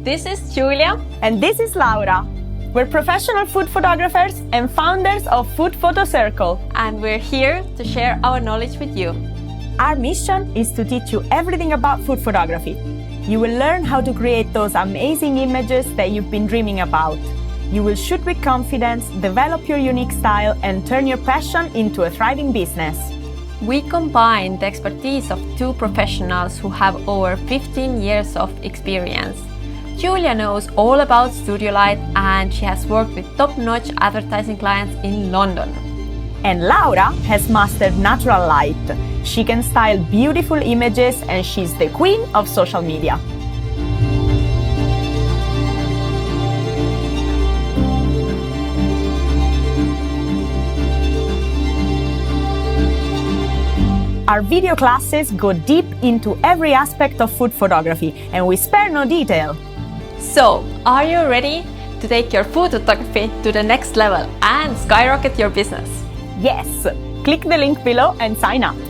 This is Julia. And this is Laura. We're professional food photographers and founders of Food Photo Circle. And we're here to share our knowledge with you. Our mission is to teach you everything about food photography. You will learn how to create those amazing images that you've been dreaming about. You will shoot with confidence, develop your unique style, and turn your passion into a thriving business. We combine the expertise of two professionals who have over 15 years of experience. Julia knows all about studio light and she has worked with top-notch advertising clients in London. And Laura has mastered natural light. She can style beautiful images and she's the queen of social media. Our video classes go deep into every aspect of food photography and we spare no detail. So, are you ready to take your food photography to the next level and skyrocket your business? Yes! Click the link below and sign up.